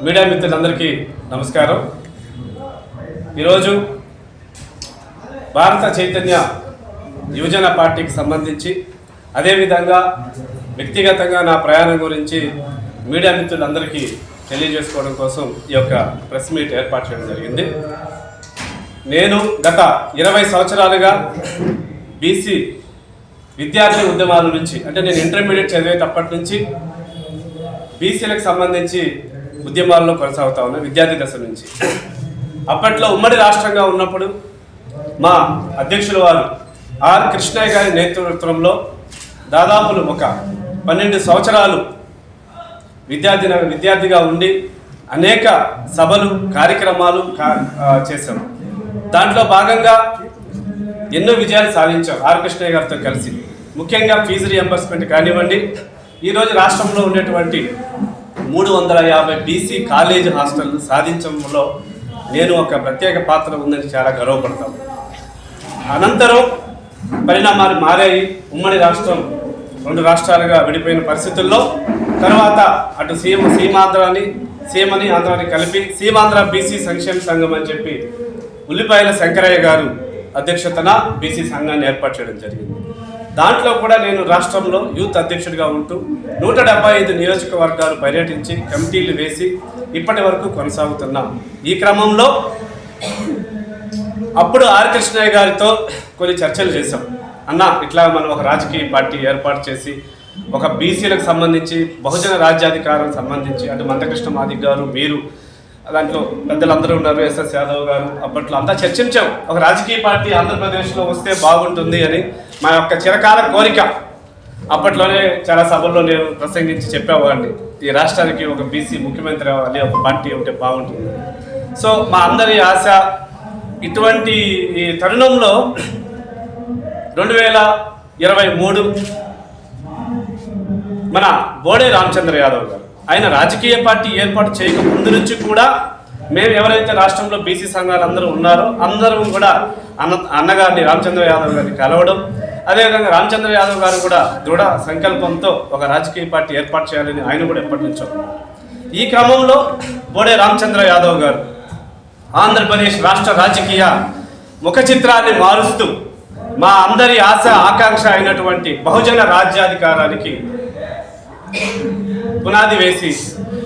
Media మిత్రులందరికీ నమస్కారం. ఈరోజు భారత చైతన్య యువజన పార్టీకి సంబంధించి అదేవిధంగా వ్యక్తిగతంగా నా ప్రయాణం గురించి మీడియా మిత్రులందరికీ తెలియజేసుకోవడం కోసం ఈ యొక్క ప్రెస్ మీట్ ఏర్పాటు చేయడం జరిగింది. నేను గత 20 సంవత్సరాలుగా బీసీ విద్యార్థి ఉద్యమాల నుంచి, అంటే నేను ఇంటర్మీడియట్ చదివేటప్పటి నుంచి బీసీలకు సంబంధించి ఉద్యమాల్లో కొనసాగుతా ఉన్నా, విద్యార్థి దశ నుంచి. అప్పట్లో ఉమ్మడి రాష్ట్రంగా ఉన్నప్పుడు మా అధ్యక్షుల వారు ఆర్ కృష్ణయ్య గారి నేతృత్వంలో దాదాపులు ఒక 12 సంవత్సరాలు విద్యార్థిగా ఉండి అనేక సభలు కార్యక్రమాలు చేశాం. దాంట్లో భాగంగా ఎన్నో విజయాలు సాధించాం ఆర్ కృష్ణయ్య గారితో కలిసి. ముఖ్యంగా ఫీజు రియంబర్స్మెంట్ కానివ్వండి, ఈరోజు రాష్ట్రంలో ఉండేటువంటి 350 బీసీ కాలేజ్ హాస్టల్ సాధించడంలో నేను ఒక ప్రత్యేక పాత్ర ఉందని చాలా గర్వపడతాను. అనంతరం పరిణామాలు మారాయి. ఉమ్మడి రాష్ట్రం 2 రాష్ట్రాలుగా విడిపోయిన పరిస్థితుల్లో తర్వాత అటు సీమని ఆంధ్రాని కలిపి సీమాంధ్ర బీసీ సంక్షేమ సంఘం అని చెప్పి ఉల్లిపాయల శంకరయ్య గారు అధ్యక్షతన బీసీ సంఘాన్ని ఏర్పాటు చేయడం జరిగింది. దాంట్లో కూడా నేను రాష్ట్రంలో యూత్ అధ్యక్షుడిగా ఉంటూ 175 నియోజకవర్గాలు పర్యటించి కమిటీలు వేసి ఇప్పటి వరకు కొనసాగుతున్నాం. ఈ క్రమంలో అప్పుడు ఆర్ కృష్ణయ్య గారితో కొన్ని చర్చలు చేశాం. అన్న, ఇట్లా మనం ఒక రాజకీయ పార్టీ ఏర్పాటు చేసి ఒక బీసీలకు సంబంధించి బహుజన రాజ్యాధికారం సంబంధించి అటు మందకృష్ణ మాదిక్ గారు, మీరు, దాంట్లో పెద్దలందరూ ఉన్నారు, ఎస్ఎస్ యాదవ్ గారు, అప్పట్లో అంతా చర్చించాం. ఒక రాజకీయ పార్టీ ఆంధ్రప్రదేశ్లో వస్తే బాగుంటుంది అని మా యొక్క చిరకాల కోరిక. అప్పట్లోనే చాలా సభల్లో నేను ప్రసంగించి చెప్పేవాడిని, ఈ రాష్ట్రానికి ఒక బీసీ ముఖ్యమంత్రి అవ్వాలి, ఒక పార్టీ ఉంటే బాగుంటుంది. సో మా అందరి ఆశ. ఇటువంటి ఈ తరుణంలో 2023 మన బోడే రామచంద్ర యాదవ్ గారు, ఆయన రాజకీయ పార్టీ ఏర్పాటు చేయక ముందు నుంచి కూడా మేము ఎవరైతే రాష్ట్రంలో బీసీ సంఘాలు అందరూ ఉన్నారో అందరం కూడా అన్నగారిని రామచంద్ర యాదవ్ గారిని కలవడం, అదేవిధంగా రామచంద్ర యాదవ్ గారు కూడా దృఢ సంకల్పంతో ఒక రాజకీయ పార్టీ ఏర్పాటు చేయాలని ఆయన కూడా ఎప్పటి నుంచో. ఈ క్రమంలో బోడే రామచంద్ర యాదవ్ గారు ఆంధ్రప్రదేశ్ రాష్ట్ర రాజకీయ ముఖ చిత్రాన్ని మారుస్తూ మా అందరి ఆశ ఆకాంక్ష అయినటువంటి బహుజన రాజ్యాధికారానికి పునాది వేసి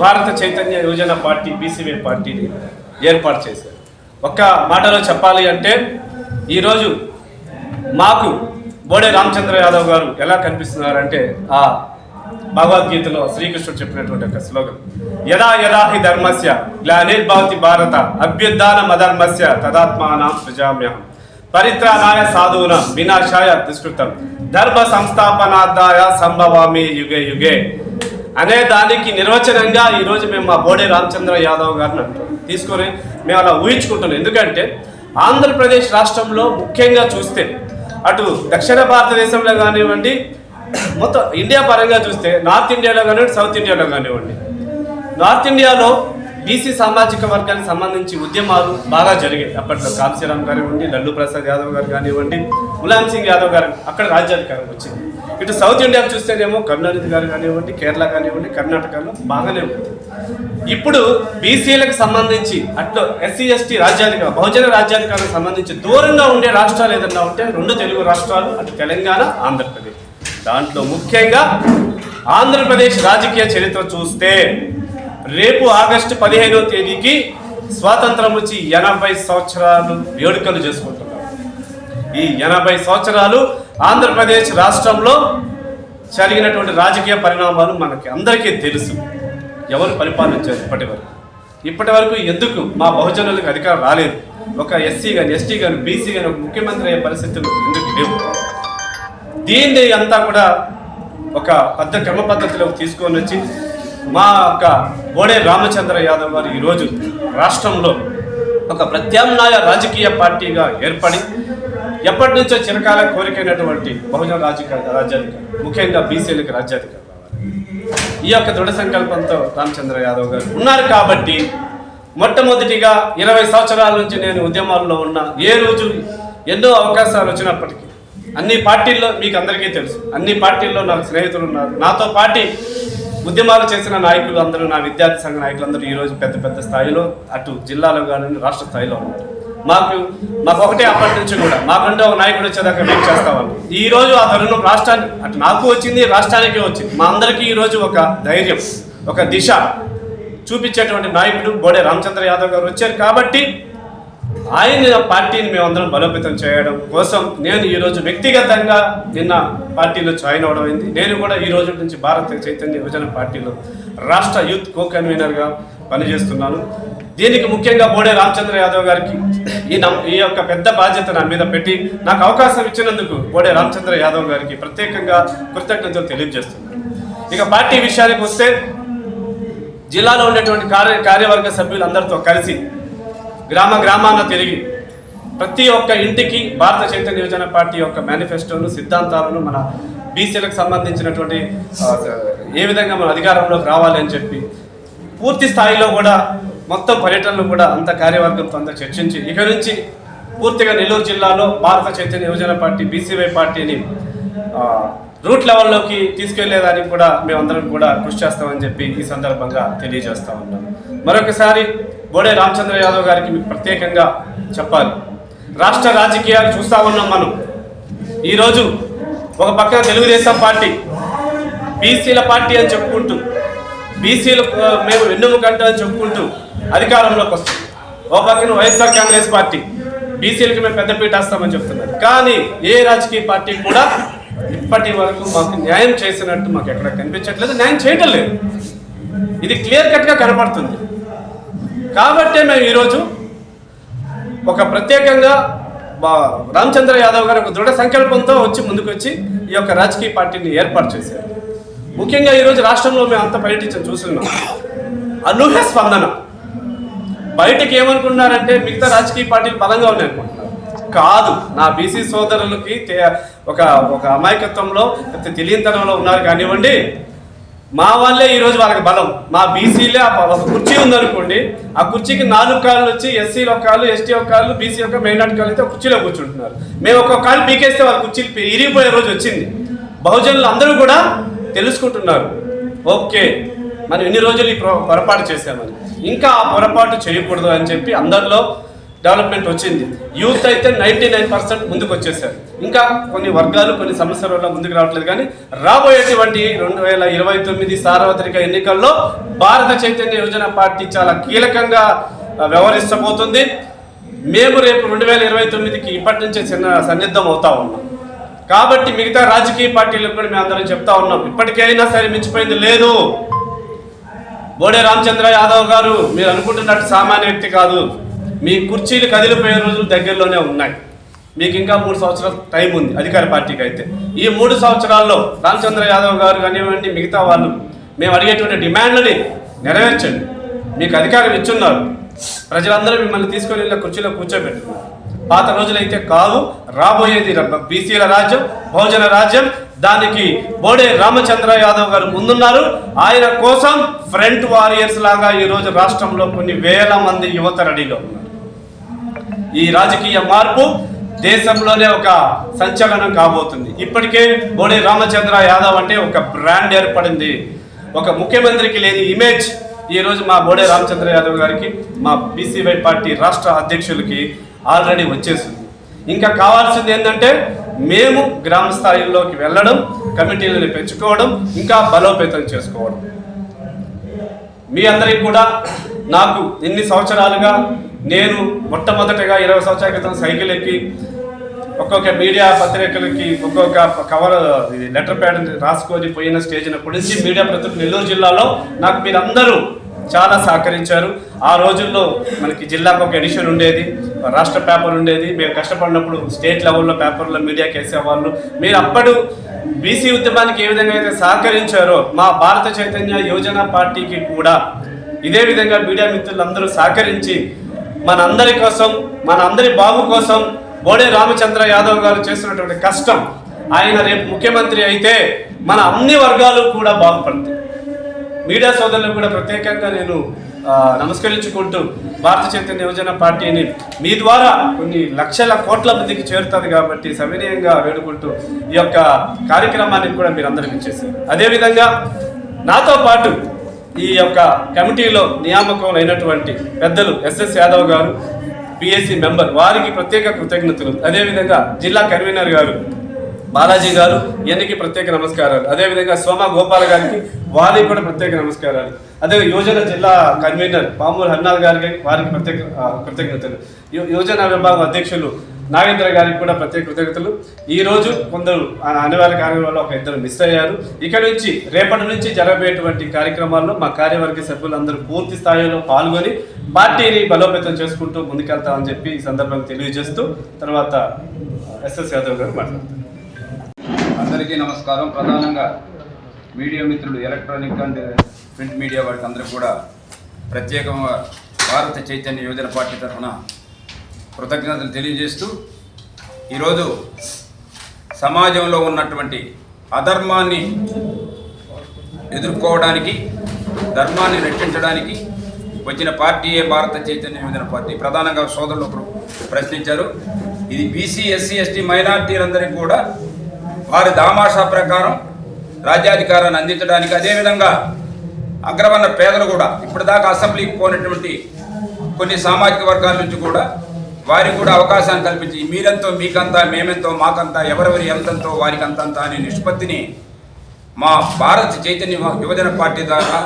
భారత చైతన్య యువజన పార్టీ బీసీవై పార్టీని ఏర్పాటు చేశారు. ఒక్క మాటలో చెప్పాలి అంటే ఈరోజు మాకు బోడే రామచంద్ర యాదవ్ గారు ఎలా కనిపిస్తున్నారంటే ఆ భగవద్గీతలో శ్రీకృష్ణుడు చెప్పినటువంటి ఒక శ్లోగం, యదా యదా హి ధర్మస్య గ్లానిర్భవతి భారత అభ్యుత్థానం అధర్మస్య తదాత్మానం సృజామ్యహం పరిత్రాణాయ సాధూనాం వినాశాయ దుష్కృతం ధర్మ సంస్థాపనార్థాయ సంభవామి యుగే యుగే అనే దానికి నిర్వచనంగా ఈరోజు మేము మా బోడే రామచంద్ర యాదవ్ గారిని తీసుకొని మేము అలా ఊహించుకుంటున్నాం. ఎందుకంటే ఆంధ్రప్రదేశ్ రాష్ట్రంలో ముఖ్యంగా చూస్తే అటు దక్షిణ భారతదేశంలో కానివ్వండి, మొత్తం ఇండియా పరంగా చూస్తే నార్త్ ఇండియాలో కానివ్వండి, సౌత్ ఇండియాలో కానివ్వండి, నార్త్ ఇండియాలో బీసీ సామాజిక వర్గానికి సంబంధించి ఉద్యమాలు బాగా జరిగాయి. అప్పట్లో కాంశీరామ్ కానివ్వండి, లల్లు ప్రసాద్ యాదవ్ గారు కానివ్వండి, ములాయం సింగ్ యాదవ్ గారు అక్కడ రాజ్యాధికారం వచ్చింది. ఇటు సౌత్ ఇండియాకు చూస్తేనేమో కరుణానిధి గారు కానివ్వండి, కేరళ కానివ్వండి, కర్ణాటకలో బాగానే ఉంది. ఇప్పుడు బీసీలకు సంబంధించి అట్లు ఎస్సీ ఎస్టీ రాజ్యాధికారం బహుజన రాజ్యాధికారానికి సంబంధించి దూరంగా ఉండే రాష్ట్రాలు ఏదన్నా ఉంటే 2 తెలుగు రాష్ట్రాలు, అటు తెలంగాణ, ఆంధ్రప్రదేశ్. దాంట్లో ముఖ్యంగా ఆంధ్రప్రదేశ్ రాజకీయ చరిత్ర చూస్తే రేపు ఆగస్టు 15వ తేదీకి స్వాతంత్రం వచ్చి 80 సంవత్సరాలు వేడుకలు చేసుకుంటున్నారు. ఈ 80 సంవత్సరాలు ఆంధ్రప్రదేశ్ రాష్ట్రంలో జరిగినటువంటి రాజకీయ పరిణామాలు మనకి అందరికీ తెలుసు. ఎవరు పరిపాలించారు ఇప్పటి వరకు ఎందుకు మా బహుజనులకు అధికారం రాలేదు? ఒక ఎస్సీ కానీ, ఎస్టీ కానీ, బీసీ కానీ ఒక ముఖ్యమంత్రి అయ్యే పరిస్థితులు ఎందుకు లేవు? దీన్ని అంతా కూడా ఒక క్రమ పద్ధతిలోకి తీసుకొని వచ్చి మా యొక్క బోడే రామచంద్ర యాదవ్ గారు ఈరోజు రాష్ట్రంలో ఒక ప్రత్యామ్నాయ రాజకీయ పార్టీగా ఏర్పడి ఎప్పటి నుంచో చిరకాల కోరికైనటువంటి బహుజన రాజ్యాధికారం, ముఖ్యంగా బీసీలకు రాజ్యాధికారం రావాలి. ఈ యొక్క దృఢ సంకల్పంతో రామచంద్ర యాదవ్ గారు ఉన్నారు. కాబట్టి మొట్టమొదటిగా 20 సంవత్సరాల నుంచి నేను ఉద్యమాల్లో ఉన్న ఏ రోజు ఎన్నో అవకాశాలు వచ్చినప్పటికీ అన్ని పార్టీల్లో మీకు అందరికీ తెలుసు, అన్ని పార్టీల్లో నాకు స్నేహితులు ఉన్నారు. నాతో పాటు ఉద్యమాలు చేసిన నాయకులు అందరూ, నా విద్యార్థి సంఘ నాయకులు అందరూ ఈరోజు పెద్ద పెద్ద స్థాయిలో అటు జిల్లాలో కానీ రాష్ట్ర స్థాయిలో ఉన్నారు. మాకు ఒకటే అప్పటి నుంచి కూడా మాకంటే ఒక నాయకుడు వచ్చేదాకా వెయిట్ చేస్తామని. ఈరోజు ఆ తరుణం రాష్ట్రానికి అటు నాకు వచ్చింది, రాష్ట్రానికి వచ్చింది. మా అందరికీ ఈరోజు ఒక ధైర్యం, ఒక దిశ చూపించేటువంటి నాయకుడు బోడే రామచంద్ర యాదవ్ గారు వచ్చారు. కాబట్టి ఆయన పార్టీని మేమందరం బలోపేతం చేయడం కోసం నేను ఈరోజు వ్యక్తిగతంగా నిన్న పార్టీలో జాయిన్ అవడం అయింది. నేను కూడా ఈ రోజు నుంచి భారత చైతన్య యువజన పార్టీలో రాష్ట్ర యూత్ కో కన్వీనర్గా పనిచేస్తున్నాను. దీనికి ముఖ్యంగా బోడే రామచంద్ర యాదవ్ గారికి ఈ యొక్క పెద్ద బాధ్యత నా మీద పెట్టి నాకు అవకాశం ఇచ్చినందుకు బోడే రామచంద్ర యాదవ్ గారికి ప్రత్యేకంగా కృతజ్ఞతలు తెలియజేస్తున్నాను. ఇక పార్టీ విషయానికి వస్తే జిల్లాలో ఉండేటువంటి కార్యవర్గ సభ్యులందరితో కలిసి గ్రామాన తిరిగి ప్రతి ఒక్క ఇంటికి భారత చైతన్య యువజన పార్టీ యొక్క మేనిఫెస్టోను, సిద్ధాంతాలను, మన బీసీలకు సంబంధించినటువంటి ఏ విధంగా మన అధికారంలోకి రావాలి అని చెప్పి పూర్తి స్థాయిలో కూడా మొత్తం పర్యటనలు కూడా అంత కార్యవర్గంతో అంతా చర్చించి ఇక నుంచి పూర్తిగా నెల్లూరు జిల్లాలో భారత చైతన్య యువజన పార్టీ బీసీవై పార్టీని రూట్ లెవెల్లోకి తీసుకెళ్లేదానికి కూడా మేమందరం కూడా కృషి చేస్తామని చెప్పి ఈ సందర్భంగా తెలియజేస్తా ఉన్నాం. మరొకసారి బోడే రామచంద్ర యాదవ్ గారికి మీకు ప్రత్యేకంగా చెప్పాలి. రాష్ట్ర రాజకీయాలు చూస్తూ ఉన్నాం మనం. ఈరోజు ఒక పక్కన తెలుగుదేశం పార్టీ బీసీల పార్టీ అని చెప్పుకుంటూ, బీసీలు మేము వెన్నుముకంట అని చెప్పుకుంటూ అధికారంలోకి వస్తుంది. ఒక పక్కన వైఎస్ఆర్ కాంగ్రెస్ పార్టీ బీసీలకి మేము పెద్దపీట వేస్తామని చెప్తున్నారు. కానీ ఏ రాజకీయ పార్టీ కూడా ఇప్పటి వరకు మాకు న్యాయం చేసినట్టు మాకు ఎక్కడ కనిపించట్లేదు, న్యాయం చేయటం లేదు. ఇది క్లియర్ కట్గా కనపడుతుంది. కాబట్టే మేము ఈరోజు ఒక ప్రత్యేకంగా రామచంద్ర యాదవ్ గారు ఒక దృఢ సంకల్పంతో ముందుకు వచ్చి ఈ యొక్క రాజకీయ పార్టీని ఏర్పాటు చేశారు. ముఖ్యంగా ఈరోజు రాష్ట్రంలో మేము అంత పర్యటించి చూస్తున్నాం. అనూహ్య స్పందన. బయటకు ఏమనుకున్నారంటే మిగతా రాజకీయ పార్టీలు బలంగా ఉన్నాయి అనుకుంటున్నారు. కాదు, నా బీసీ సోదరులకి ఒక అమాయకత్వంలో తెలియనితనంలో ఉన్నారు కానివ్వండి, మా వాళ్ళే ఈరోజు వాళ్ళకి బలం. మా బీసీలే ఒక కుర్చీ ఉందనుకోండి, ఆ కుర్చీకి 4 కాళ్ళు వచ్చి ఎస్సీలు ఒక కాళ్ళు, ఎస్టీ ఒక కాళ్ళు, బీసీ ఒక మైనార్టీ కాళ్ళు అయితే కుర్చీలో కూర్చుంటున్నారు. మేము ఒక్కొక్క కాళ్ళు పీకేస్తే వాళ్ళ కుర్చీలు ఇరిగిపోయే రోజు వచ్చింది. బహుజనులు అందరూ కూడా తెలుసుకుంటున్నారు, ఓకే మనం ఇన్ని రోజులు ఈ పొరపాటు చేశామని, ఇంకా ఆ పొరపాటు చేయకూడదు అని చెప్పి అందరిలో డెవలప్మెంట్ వచ్చింది. యూత్ అయితే 99% ముందుకు వచ్చేసారు. ఇంకా కొన్ని వర్గాలు కొన్ని సమస్యల వల్ల ముందుకు రావట్లేదు. కానీ రాబోయేటువంటి 2029 సార్వత్రిక ఎన్నికల్లో భారత చైతన్య యువజన పార్టీ చాలా కీలకంగా వ్యవహరించబోతుంది. మేము రేపు 2029కి ఇప్పటి నుంచే సన్నిద్ధం అవుతా ఉన్నాం. కాబట్టి మిగతా రాజకీయ పార్టీలకు కూడా మేము అందరం చెప్తా ఉన్నాం, ఇప్పటికైనా సరే మించిపోయింది లేదు. బోడే రామచంద్ర యాదవ్ గారు మీరు అనుకుంటున్నట్టు సామాన్య వ్యక్తి కాదు. మీ కుర్చీలు కదిలిపోయే రోజులు దగ్గరలోనే ఉన్నాయి. మీకు ఇంకా 3 సంవత్సరాల టైం ఉంది అధికార పార్టీకి. అయితే ఈ 3 సంవత్సరాల్లో రామచంద్ర యాదవ్ గారు కానివ్వండి, మిగతా వాళ్ళు మేము అడిగేటువంటి డిమాండ్లని నెరవేర్చండి. మీకు అధికారం ఇచ్చున్నారు, ప్రజలందరూ మిమ్మల్ని తీసుకొని వెళ్ళి కుర్చీలో కూర్చోబెట్టుకున్నారు. పాత రోజులైతే కాదు, రాబోయేది బీసీల రాజ్యం, బహుజన రాజ్యం. దానికి బోడే రామచంద్ర యాదవ్ గారు ముందున్నారు. ఆయన కోసం ఫ్రంట్ వారియర్స్ లాగా ఈరోజు రాష్ట్రంలో కొన్ని వేల మంది యువత రెడీగా ఉన్నారు. ఈ రాజకీయ మార్పు దేశంలోనే ఒక సంచలనం కాబోతుంది. ఇప్పటికే బోడే రామచంద్ర యాదవ్ అంటే ఒక బ్రాండ్ ఏర్పడింది. ఒక ముఖ్యమంత్రికి లేని ఇమేజ్ ఈరోజు మా బోడే రామచంద్ర యాదవ్ గారికి, మా బీసీవై పార్టీ రాష్ట్ర అధ్యక్షులకి ఆల్రెడీ వచ్చేసింది. ఇంకా కావాల్సింది ఏంటంటే మేము గ్రామ స్థాయిలోకి వెళ్ళడం, కమిటీలను పెంచుకోవడం, ఇంకా బలోపేతం చేసుకోవడం. మీ అందరికీ కూడా నాకు ఇన్ని సంవత్సరాలుగా నేను మొట్టమొదటిగా 20 సంవత్సరాల క్రితం సైకిల్ ఎక్కి ఒక్కొక్క మీడియా పత్రికలకి ఒక్కొక్క కవర్ లెటర్ ప్యాడ్ రాసుకొని పోయిన స్టేజ్నప్పటి నుంచి మీడియా ప్రతినిధులు నెల్లూరు జిల్లాలో నాకు మీరందరూ చాలా సహకరించారు. ఆ రోజుల్లో మనకి జిల్లాకు ఒక ఎడిషన్ ఉండేది, రాష్ట్ర పేపర్ ఉండేది. మేము కష్టపడినప్పుడు స్టేట్ లెవెల్లో పేపర్లో మీడియాకి వేసేవాళ్ళు. మీరు అప్పుడు బీసీ ఉద్యమానికి ఏ విధంగా అయితే సహకరించారో మా భారత చైతన్య యువజన పార్టీకి కూడా ఇదే విధంగా మీడియా మిత్రులందరూ సహకరించి మనందరి కోసం, మనందరి బాగు కోసం బోడే రామచంద్ర యాదవ్ గారు చేస్తున్నటువంటి కష్టం, ఆయన రేపు ముఖ్యమంత్రి అయితే మన అన్ని వర్గాలు కూడా బాగుపడతాయి. మీడియా సోదరులకు కూడా ప్రత్యేకంగా నేను నమస్కరించుకుంటూ భారత చైతన్య యువజన పార్టీని మీ ద్వారా కొన్ని లక్షల కోట్ల మందికి చేరుతుంది కాబట్టి సవినయంగా వేడుకుంటూ ఈ యొక్క కార్యక్రమాన్ని కూడా మీరు అందరికీ ఇచ్చేసారు. అదేవిధంగా నాతో పాటు ఈ యొక్క కమిటీలో నియామకం అయినటువంటి పెద్దలు ఎస్ఎస్ యాదవ్ గారు, పిఎస్సి మెంబర్, వారికి ప్రత్యేక కృతజ్ఞతలు. అదేవిధంగా జిల్లా కన్వీనర్ గారు బాలాజీ గారు, ఈయనకి ప్రత్యేక నమస్కారాలు. అదేవిధంగా సోమ గోపాల్ గారికి, వారికి కూడా ప్రత్యేక నమస్కారాలు. అదే యువజన జిల్లా కన్వీనర్ పామూరు హర్నాథ్ గారికి, వారికి ప్రత్యేక కృతజ్ఞతలు. యువజన విభాగం అధ్యక్షులు నాగేంద్ర గారికి కూడా ప్రత్యేక కృతజ్ఞతలు. ఈరోజు కొందరు అనివార్య కారణాల వల్ల ఒక ఇద్దరు మిస్ అయ్యారు. ఇక్కడ నుంచి రేపటి నుంచి జరగబోయేటువంటి కార్యక్రమాల్లో మా కార్యవర్గ సభ్యులందరూ పూర్తి స్థాయిలో పాల్గొని పార్టీని బలోపేతం చేసుకుంటూ ముందుకెళ్తామని చెప్పి ఈ సందర్భంగా తెలియజేస్తూ తర్వాత ఎస్ఎస్ యాదవ్ గారు మాట్లాడతారు. అందరికీ నమస్కారం. ప్రధానంగా మీడియా మిత్రులు, ఎలక్ట్రానిక్ అండ్ ప్రింట్ మీడియా వారికి అందరికీ కూడా ప్రత్యేకంగా భారత చైతన్య యువజన పార్టీ తరఫున కృతజ్ఞతలు తెలియజేస్తూ, ఈరోజు సమాజంలో ఉన్నటువంటి అధర్మాన్ని ఎదుర్కోవడానికి, ధర్మాన్ని రక్షించడానికి వచ్చిన పార్టీయే భారత చైతన్య యువజన పార్టీ. ప్రధానంగా సోదరులు ఒకరు ప్రశ్నించారు, ఇది బీసీ, ఎస్సీ, ఎస్టీ మైనార్టీలందరికీ కూడా వారి దామాషా ప్రకారం రాజ్యాధికారాన్ని అందించడానికి, అదేవిధంగా అగ్రవర్ణ పేదలు కూడా ఇప్పటిదాకా అసెంబ్లీకి పోయినటువంటి కొన్ని సామాజిక వర్గాల నుంచి కూడా వారికి కూడా అవకాశాన్ని కల్పించి మీరెంతో మీకంతా, మేమెంతో మాకంతా, ఎవరెవరి ఎంతంతో వారికి అంతంత అనే నిష్పత్తిని మా భారత చైతన్య యువజన పార్టీ ద్వారా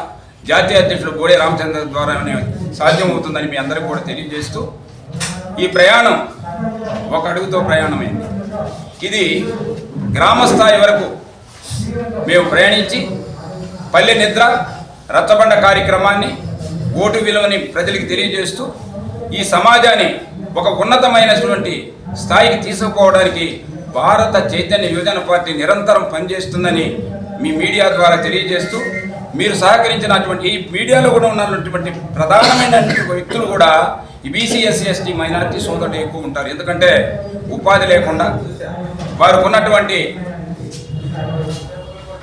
జాతీయ అధ్యక్షుడు బోడే రామచంద్ర ద్వారానే సాధ్యమవుతుందని మీ అందరికీ కూడా తెలియజేస్తూ, ఈ ప్రయాణం ఒక అడుగుతో ప్రయాణమైంది. ఇది గ్రామస్థాయి వరకు మేము ప్రయాణించి పల్లె నిద్ర, రచ్చబండ కార్యక్రమాన్ని, ఓటు విలువని ప్రజలకు తెలియజేస్తూ ఈ సమాజాన్ని ఒక ఉన్నతమైనటువంటి స్థాయికి తీసుకుపోవడానికి భారత చైతన్య యువజన పార్టీ నిరంతరం పనిచేస్తుందని మీ మీడియా ద్వారా తెలియజేస్తూ, మీరు సహకరించినటువంటి ఈ మీడియాలో కూడా ఉన్నటువంటి ప్రధానమైన వ్యక్తులు కూడా ఈ బీసీ, ఎస్సీ, ఎస్టీ మైనారిటీ సోదరులు ఎక్కువ ఉంటారు. ఎందుకంటే ఉపాధి లేకుండా వారికి ఉన్నటువంటి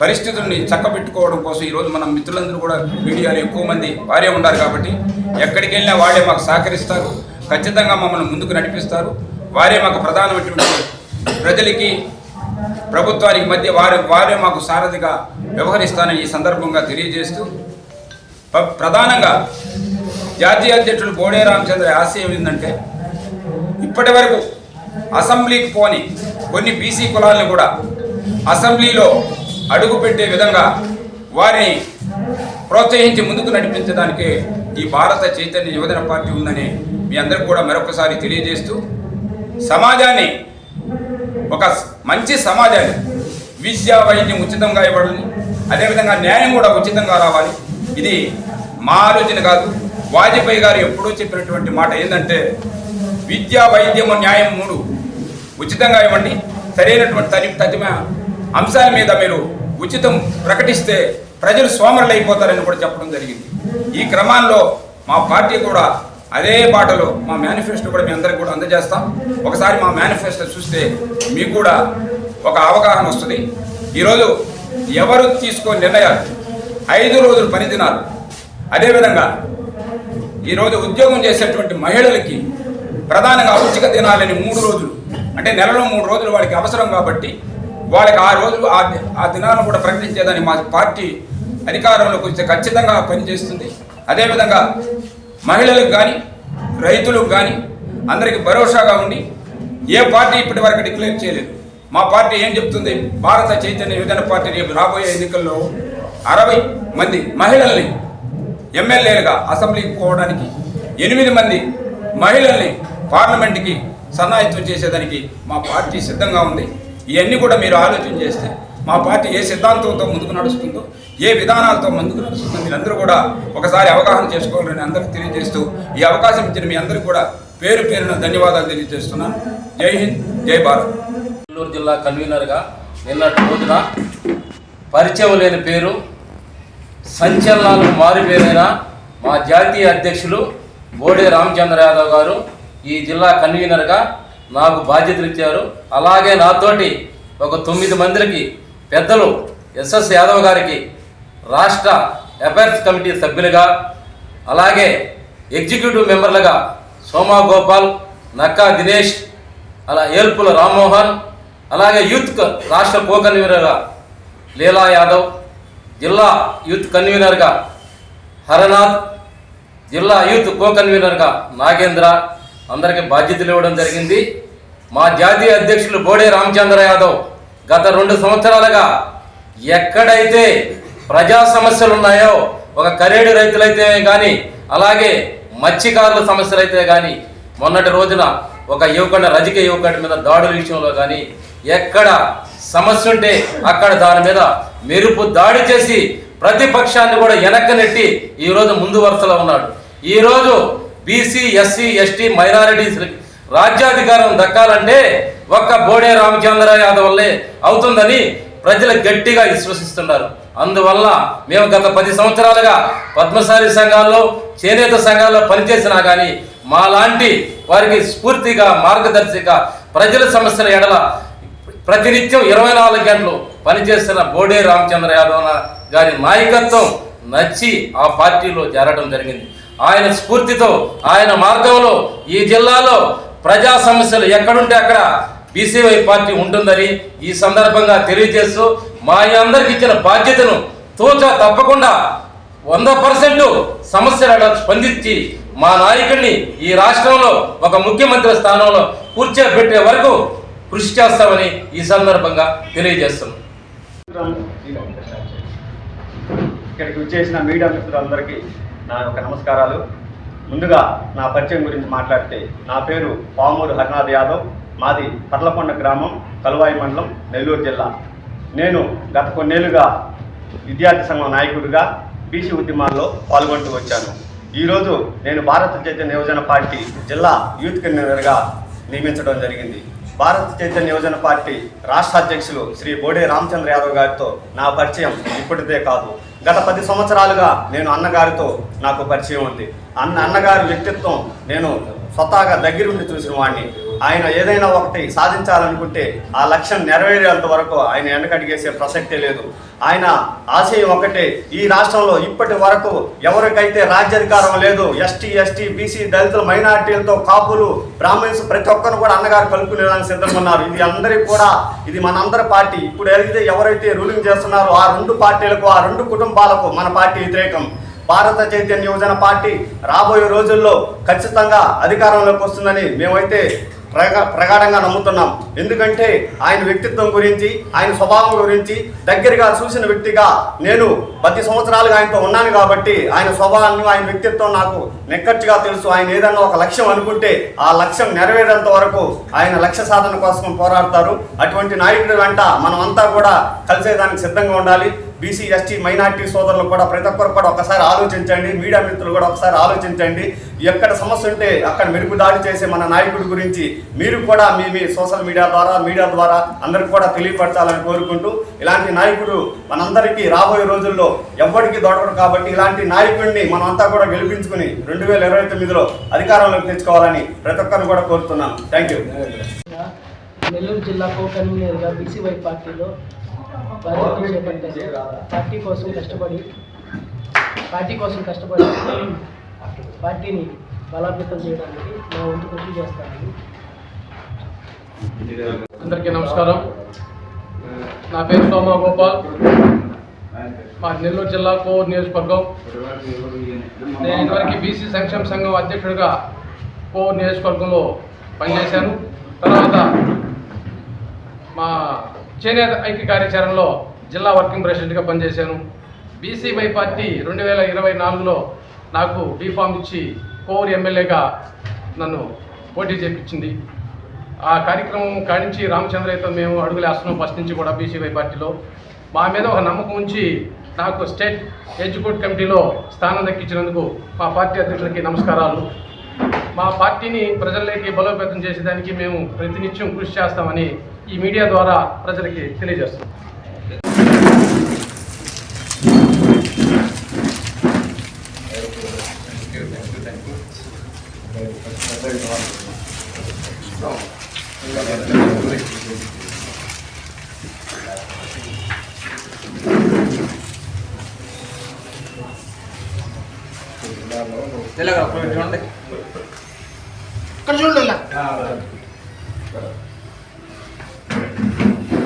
పరిస్థితుల్ని చక్కబెట్టుకోవడం కోసం ఈరోజు మన మిత్రులందరూ కూడా మీడియాలో ఎక్కువ మంది వారే ఉన్నారు. కాబట్టి ఎక్కడికి వెళ్ళినా వారే మాకు సహకరిస్తారు, ఖచ్చితంగా మమ్మల్ని ముందుకు నడిపిస్తారు. వారే మాకు ప్రధానమైనటువంటి ప్రజలకి, ప్రభుత్వానికి మధ్య వారే మాకు సారథిగా వ్యవహరిస్తానని ఈ సందర్భంగా తెలియజేస్తూ, ప్రధానంగా జాతీయ అధ్యక్షుడు బోడే రామచంద్ర ఆశయం ఏంటంటే, ఇప్పటి వరకు అసెంబ్లీకి పోని కొన్ని బీసీ కులాలను కూడా అసెంబ్లీలో అడుగుపెట్టే విధంగా వారిని ప్రోత్సహించి ముందుకు నడిపించడానికి ఈ భారత చైతన్య యువజన పార్టీ ఉందని మీ అందరికీ కూడా మరొకసారి తెలియజేస్తూ, సమాజాన్ని ఒక మంచి సమాజాన్ని, విద్య, వైద్యం ఉచితంగా ఇవ్వాలని, అదేవిధంగా న్యాయం కూడా ఉచితంగా రావాలి. ఇది మా ఆలోచన కాదు, వాజ్పేయి గారు ఎప్పుడూ చెప్పినటువంటి మాట ఏంటంటే, విద్య, వైద్యము, న్యాయం 3 ఉచితంగా ఇవ్వండి. సరైనటువంటి తగిన అంశాల మీద మీరు ఉచితం ప్రకటిస్తే ప్రజలు సోమరులు అయిపోతారని కూడా చెప్పడం జరిగింది. ఈ క్రమంలో మా పార్టీ కూడా అదే బాటలో మా మేనిఫెస్టో కూడా మీ అందరికీ కూడా అందజేస్తాం. ఒకసారి మా మేనిఫెస్టో చూస్తే మీకు కూడా ఒక అవగాహన వస్తుంది. ఈరోజు ఎవరు తీసుకొని నిర్ణయాలు 5 రోజులు పని దినాలు, అదేవిధంగా ఈరోజు ఉద్యోగం చేసేటువంటి మహిళలకి ప్రధానంగా ఉచిత దినాలని 3 రోజులు, అంటే నెలలో 3 రోజులు వాళ్ళకి అవసరం కాబట్టి వాళ్ళకి 6 రోజులు ఆ దినాలను కూడా ప్రకటించేదని మా పార్టీ అధికారంలోకి వస్తే ఖచ్చితంగా పనిచేస్తుంది. అదేవిధంగా మహిళలకు కానీ, రైతులకు కానీ అందరికీ భరోసాగా ఉండి, ఏ పార్టీ ఇప్పటి వరకు డిక్లేర్ చేయలేదు. మా పార్టీ ఏం చెప్తుంది, భారత చైతన్య యువజన పార్టీ రేపు రాబోయే ఎన్నికల్లో 60 మంది మహిళల్ని ఎమ్మెల్యేలుగా అసెంబ్లీకి పోవడానికి, 8 మంది మహిళల్ని పార్లమెంట్కి సన్నాహితం చేసేదానికి మా పార్టీ సిద్ధంగా ఉంది. ఇవన్నీ కూడా మీరు ఆలోచన చేస్తే మా పార్టీ ఏ సిద్ధాంతంతో ముందుకు నడుస్తుందో, ఏ విధానాలతో ముందుకు నడుస్తుందో మీరందరూ కూడా ఒకసారి అవగాహన చేసుకోవాలని అందరికీ తెలియజేస్తూ, ఈ అవకాశం ఇచ్చిన మీ అందరికీ కూడా పేరు పేరున ధన్యవాదాలు తెలియజేస్తున్నాను. జై హింద్, జై భారత్. నెల్లూరు జిల్లా కన్వీనర్గా నిన్నటి రోజున పరిచయం లేని పేరు, సంచలనాలకు మారు పేరైన మా జాతీయ అధ్యక్షులు బోడే రామచంద్ర యాదవ్ గారు ఈ జిల్లా కన్వీనర్గా నాకు బాధ్యతలు ఇచ్చారు. అలాగే నాతోటి ఒక 9 మందికి పెద్దలు ఎస్ఎస్ యాదవ్ గారికి రాష్ట్ర అఫైర్స్ కమిటీ సభ్యులుగా, అలాగే ఎగ్జిక్యూటివ్ మెంబర్లుగా సోమా గోపాల్, నక్కా దినేష్, అలా ఏల్పుల రామ్మోహన్, అలాగే యూత్ రాష్ట్ర కో కన్వీనర్గా లీలా యాదవ్, జిల్లా యూత్ కన్వీనర్గా హరనాథ్, జిల్లా యూత్ కో కన్వీనర్గా నాగేంద్ర అందరికీ బాధ్యతలు ఇవ్వడం జరిగింది. మా జాతీయ అధ్యక్షులు బోడే రామచంద్ర యాదవ్ గత 2 సంవత్సరాలుగా ఎక్కడైతే ప్రజా సమస్యలు ఉన్నాయో, ఒక కరేడు రైతులైతే కానీ, అలాగే మత్స్యకారుల సమస్యలు అయితే కానీ, మొన్నటి రోజున ఒక రాజకీయ యువకుడి మీద దాడుల విషయంలో కానీ ఎక్కడ సమస్య ఉంటే అక్కడ దాని మీద మెరుపు దాడి చేసి ప్రతిపక్షాన్ని కూడా వెనక్కి నెట్టి ఈరోజు ముందు వరుసలో ఉన్నాడు. ఈరోజు బీసీ, ఎస్సీ, ఎస్టీ, మైనారిటీస్ రాజ్యాధికారం దక్కాలంటే ఒక్క బోడే రామచంద్ర యాదవ్ వల్లే అవుతుందని ప్రజలు గట్టిగా విశ్వసిస్తున్నారు. అందువల్ల మేము గత 10 సంవత్సరాలుగా పద్మశాలి సంఘాల్లో, చేనేత సంఘాల్లో పనిచేసినా కానీ మాలాంటి వారికి స్ఫూర్తిగా, మార్గదర్శిగా ప్రజల సమస్యల ఎడల ప్రతినిత్యం 24 గంటలు పనిచేస్తున్న బోడే రామచంద్ర యాదవ్ గారి నాయకత్వం నచ్చి ఆ పార్టీలో చేరడం జరిగింది. ఆయన స్ఫూర్తితో, ఆయన మార్గంలో ఈ జిల్లాలో ప్రజా సమస్యలు ఎక్కడుంటే అక్కడ బీసీవై పార్టీ ఉంటుందని ఈ సందర్భంగా తెలియజేస్తూ మా అందరికి ఇచ్చిన బాధ్యతను తప్పకుండా 100% సమస్యలను స్పందించి మా నాయకుడిని ఈ రాష్ట్రంలో ఒక ముఖ్యమంత్రి స్థానంలో కూర్చోబెట్టే వరకు కృషి చేస్తామని ఈ సందర్భంగా తెలియజేస్తున్నాం. ఇక్కడికి వచ్చేసిన మీడియా మిత్రులందరికీ నా యొక్క నమస్కారాలు. ముందుగా నా పరిచయం గురించి మాట్లాడితే, నా పేరు పామూరు హరినాథ్ యాదవ్, మాది పర్లకొండ గ్రామం, కలువాయి మండలం, నెల్లూరు జిల్లా. నేను గత కొన్నేళ్లుగా విద్యార్థి సంఘం నాయకుడిగా బీసీ ఉద్యమాల్లో పాల్గొంటూ వచ్చాను. ఈరోజు నేను భారత చైతన్య యువజన పార్టీ జిల్లా యూత్ కన్వీనర్గా నియమించడం జరిగింది. భారత చైతన్య యువజన పార్టీ రాష్ట్ర అధ్యక్షులు శ్రీ బోడే రామచంద్ర యాదవ్ గారితో నా పరిచయం ఇప్పటిదే కాదు, గత 10 సంవత్సరాలుగా నేను అన్నగారితో నాకు పరిచయం ఉంది. అన్నగారి వ్యక్తిత్వం నేను స్వతహాగా దగ్గరుండి చూసిన వాడిని. ఆయన ఏదైనా ఒకటి సాధించాలనుకుంటే ఆ లక్ష్యం నెరవేరేంత వరకు ఆయన వెనకడిగేసే ప్రసక్తే లేదు. ఆయన ఆశయం ఒకటే, ఈ రాష్ట్రంలో ఇప్పటి వరకు ఎవరికైతే రాజ్యాధికారం లేదు, ఎస్టీ, ఎస్టీ, బీసీ, దళితులు, మైనార్టీలతో కాపులు, బ్రాహ్మణ్స్ ప్రతి ఒక్కరు కూడా అన్నగారు కలుపుకునేదానికి సిద్ధంగా ఉన్నారు. ఇది అందరికీ కూడా, ఇది మనందరి పార్టీ. ఇప్పుడు ఎవరైతే రూలింగ్ చేస్తున్నారో ఆ 2 పార్టీలకు, ఆ 2 కుటుంబాలకు మన పార్టీ వ్యతిరేకం. భారత చైతన్య యువజన పార్టీ రాబోయే రోజుల్లో ఖచ్చితంగా అధికారంలోకి వస్తుందని మేమైతే ప్రగాఢంగా నమ్ముతున్నాం. ఎందుకంటే ఆయన వ్యక్తిత్వం గురించి, ఆయన స్వభావం గురించి దగ్గరగా చూసిన వ్యక్తిగా నేను 10 సంవత్సరాలుగా ఆయనతో ఉన్నాను కాబట్టి ఆయన స్వభావాన్ని, ఆయన వ్యక్తిత్వం నాకు నెక్కచ్చిగా తెలుసు. ఆయన ఏదన్నా ఒక లక్ష్యం అనుకుంటే ఆ లక్ష్యం నెరవేరేంత వరకు ఆయన లక్ష్య సాధన కోసం పోరాడతారు. అటువంటి నాయకుడి వెంట మనమంతా కూడా కలిసేదానికి సిద్ధంగా ఉండాలి. బీసీ, ఎస్టీ, మైనార్టీ సోదరులు కూడా ప్రతి ఒక్కరు కూడా ఒకసారి ఆలోచించండి. మీడియా మిత్రులు కూడా ఒకసారి ఆలోచించండి. ఎక్కడ సమస్య ఉంటే అక్కడ మెరుపు దాడి చేసే మన నాయకుడి గురించి మీరు కూడా మీ సోషల్ మీడియా ద్వారా అందరికి కూడా తెలియపరచాలని కోరుకుంటూ, ఇలాంటి నాయకుడు మనందరికీ రాబోయే రోజుల్లో ఎవ్వడికి దొరకడు కాబట్టి ఇలాంటి నాయకుడిని మనం అంతా కూడా గెలిపించుకుని 2029లో అధికారంలోకి తెచ్చుకోవాలని ప్రతి ఒక్కరిని కూడా కోరుతున్నాను. Thank you. నెల్లూరు జిల్లా కో కన్వీనర్గా బీసీవై పార్టీలో బాధ్యతలు చేపట్టాను. పార్టీ కోసం కష్టపడి పార్టీని బలోపేతం చేయడానికి నా వంతు కృషి చేస్తానని. అందరికీ నమస్కారం. నా పేరు సోమా గోపాల్, మా నెల్లూరు జిల్లా కోవూరు నియోజకవర్గం. నేను ఇదివరకు బీసీ సంక్షేమ సంఘం అధ్యక్షుడిగా కోవూరు నియోజకవర్గంలో పనిచేశాను. తర్వాత మా చేనేత ఐక్య కార్యాచరణలో జిల్లా వర్కింగ్ ప్రెసిడెంట్గా పనిచేశాను. బీసీవై పార్టీ 2024లో నాకు బీఫామ్ ఇచ్చి కోవూరు ఎమ్మెల్యేగా నన్ను పోటీ చేయించింది. ఆ కార్యక్రమం కానించి రామచంద్రయ్యతో మేము అడుగులేస్తున్నాం. ఫస్ట్ నుంచి కూడా బీసీవై పార్టీలో మా మీద ఒక నమ్మకం ఉంచి నాకు స్టేట్ ఎగ్జిక్యూటివ్ కమిటీలో స్థానం దక్కించినందుకు మా పార్టీ అధ్యక్షులకి నమస్కారాలు. మా పార్టీని ప్రజల్లోకి బలోపేతం చేసేదానికి మేము ప్రతినిత్యం కృషి చేస్తామని ఈ మీడియా ద్వారా ప్రజలకి తెలియజేస్తున్నాం. చూడండి. ఇక్కడ చూడండి ఇలా.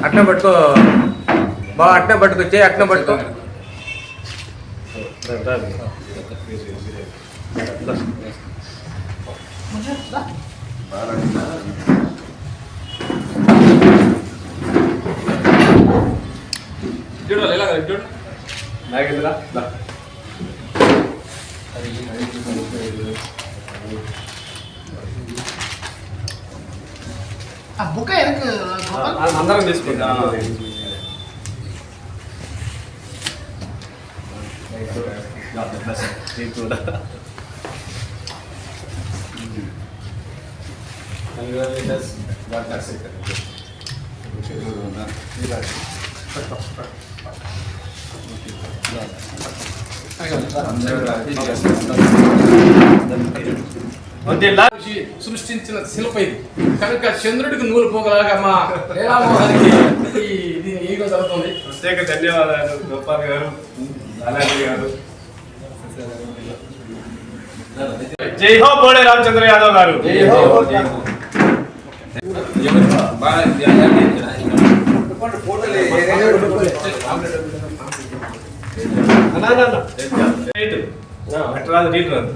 అట్నే పట్టుకో బాగా, అట్నే పట్టుకొచ్చే, అట్నే పట్టుకో. చూడాలి ఇలా చూడండి. నాగేంద్ర ఆ బుక్ వెనక్కి గోపాల్. అందరం తీసుకుంటాం. సృష్టించిన శిల్ప ఇది కనుక చంద్రుడికి నూలు పోగలాగా మా లీలామోహన్కి దీని ఈగో జరుగుతుంది. ప్రత్యేక ధన్యవాదాలు గోపాల్ గారు, అలాంటి గారు. జై హో బోడే రామచంద్ర యాదవ్ గారు. బాగా రైట్ రాదు.